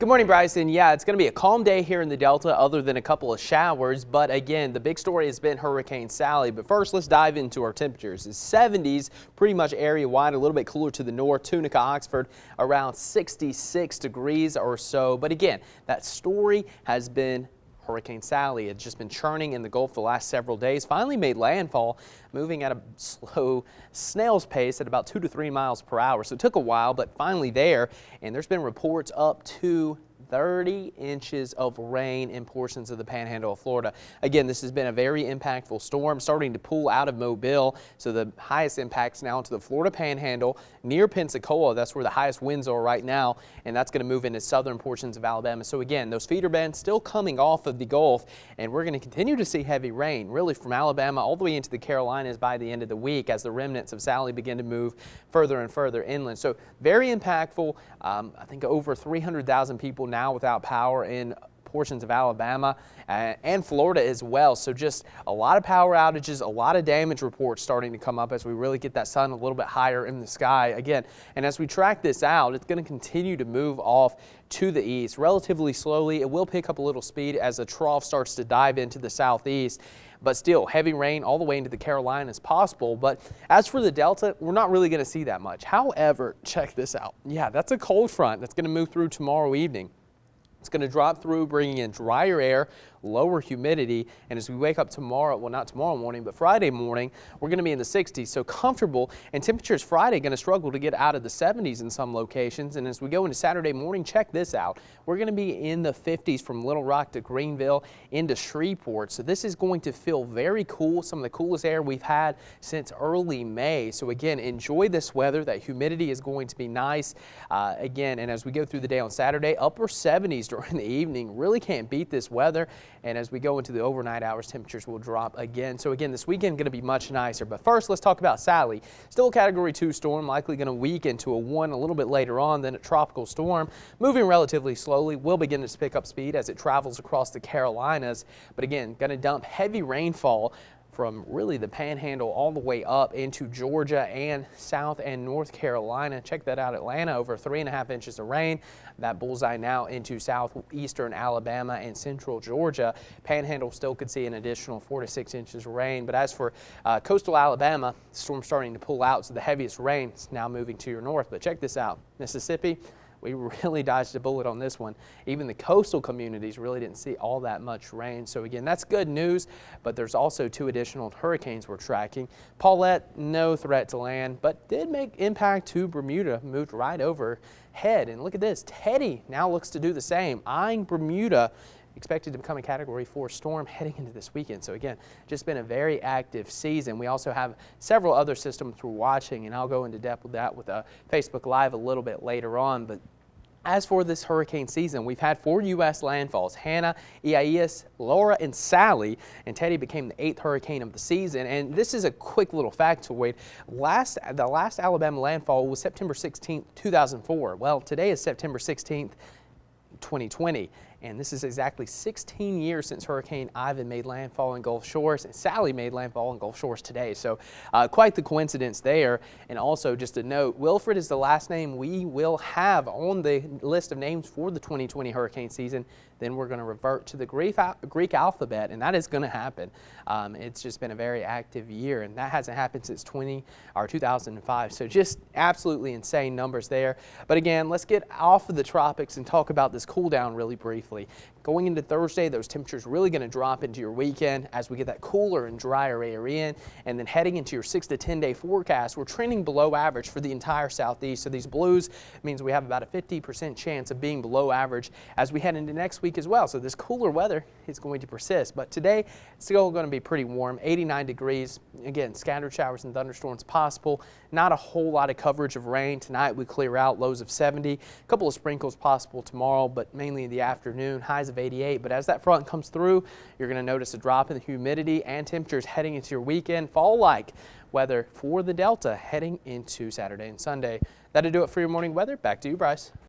Good morning, Bryson. Yeah, it's going to be a calm day here in the Delta other than a couple of showers. But again, the big story has been Hurricane Sally. But first, let's dive into our temperatures. It's 70s pretty much area wide, a little bit cooler to the north. Tunica, Oxford around 66 degrees or so. But again, that story has been Hurricane Sally. It's just been churning in the Gulf the last several days. Finally made landfall, moving at a slow snail's pace at about 2 to 3 miles per hour. So it took a while, but finally there. And there's been reports up to 30 inches of rain in portions of the panhandle of Florida. Again, this has been a very impactful storm starting to pull out of Mobile. So the highest impacts now into the Florida panhandle near Pensacola. That's where the highest winds are right now. And that's going to move into southern portions of Alabama. So again, those feeder bands still coming off of the Gulf. And we're going to continue to see heavy rain really from Alabama all the way into the Carolinas by the end of the week as the remnants of Sally begin to move further and further inland. So very impactful. I think over 300,000 people now without power in portions of Alabama and Florida as well. So just a lot of power outages, a lot of damage reports starting to come up as we really get that sun a little bit higher in the sky again. And as we track this out, it's going to continue to move off to the east relatively slowly. It will pick up a little speed as the trough starts to dive into the southeast. But still, heavy rain all the way into the Carolinas possible. But as for the Delta, we're not really going to see that much. However, check this out. Yeah, that's a cold front that's going to move through tomorrow evening. It's going to drop through, bringing in drier air, lower humidity, and as we wake up tomorrow, well, not tomorrow morning, but Friday morning, we're going to be in the 60s, so comfortable. And temperatures Friday going to struggle to get out of the 70s in some locations. And as we go into Saturday morning, check this out. We're going to be in the 50s from Little Rock to Greenville into Shreveport. So this is going to feel very cool, some of the coolest air we've had since early May. So again, enjoy this weather. That humidity is going to be nice again. And as we go through the day on Saturday, upper 70s during the evening. Really can't beat this weather. And as we go into the overnight hours, temperatures will drop again. So again, this weekend going to be much nicer. But first, let's talk about Sally. Still a Category 2 storm, likely going to weaken to a 1 a little bit later on. Then a tropical storm, moving relatively slowly, will begin to pick up speed as it travels across the Carolinas. But again, going to dump heavy rainfall from really the panhandle all the way up into Georgia and South and North Carolina. Check that out, Atlanta, over 3.5 inches of rain. That bullseye now into southeastern Alabama and central Georgia. Panhandle still could see an additional 4 to 6 inches of rain. But as for coastal Alabama, the storm's starting to pull out, so the heaviest rain is now moving to your north. But check this out, Mississippi. We really dodged a bullet on this one. Even the coastal communities really didn't see all that much rain. So again, that's good news, but there's also 2 additional hurricanes we're tracking. Paulette, no threat to land, but did make impact to Bermuda, moved right overhead. And look at this, Teddy now looks to do the same, eyeing Bermuda, expected to become a Category 4 storm heading into this weekend. So again, just been a very active season. We also have several other systems we're watching, and I'll go into depth with that with Facebook Live a little bit later on. But as for this hurricane season, we've had 4 U.S. landfalls: Hannah, Isaias, Laura, and Sally, and Teddy became the 8th hurricane of the season. And this is a quick little factoid. The last Alabama landfall was September 16th, 2004. Well, today is September 16th, 2020. And this is exactly 16 years since Hurricane Ivan made landfall in Gulf Shores, and Sally made landfall in Gulf Shores today. So quite the coincidence there. And also just a note, Wilfred is the last name we will have on the list of names for the 2020 hurricane season. Then we're going to revert to the Greek alphabet, and that is going to happen. It's just been a very active year, and that hasn't happened since 2005. So just absolutely insane numbers there. But again, let's get off of the tropics and talk about this cool down really briefly. Going into Thursday, those temperatures really going to drop into your weekend as we get that cooler and drier air in. And then heading into your 6 to 10 day forecast, we're trending below average for the entire southeast. So these blues means we have about a 50% chance of being below average as we head into next week as well. So this cooler weather is going to persist. But today, it's still going to be pretty warm, 89 degrees. Again, scattered showers and thunderstorms possible. Not a whole lot of coverage of rain. Tonight we clear out, lows of 70. A couple of sprinkles possible tomorrow, but mainly in the afternoon, highs of 88. But as that front comes through, you're going to notice a drop in the humidity and temperatures heading into your weekend. Fall-like weather for the Delta heading into Saturday and Sunday. That'll do it for your morning weather. Back to you, Bryce.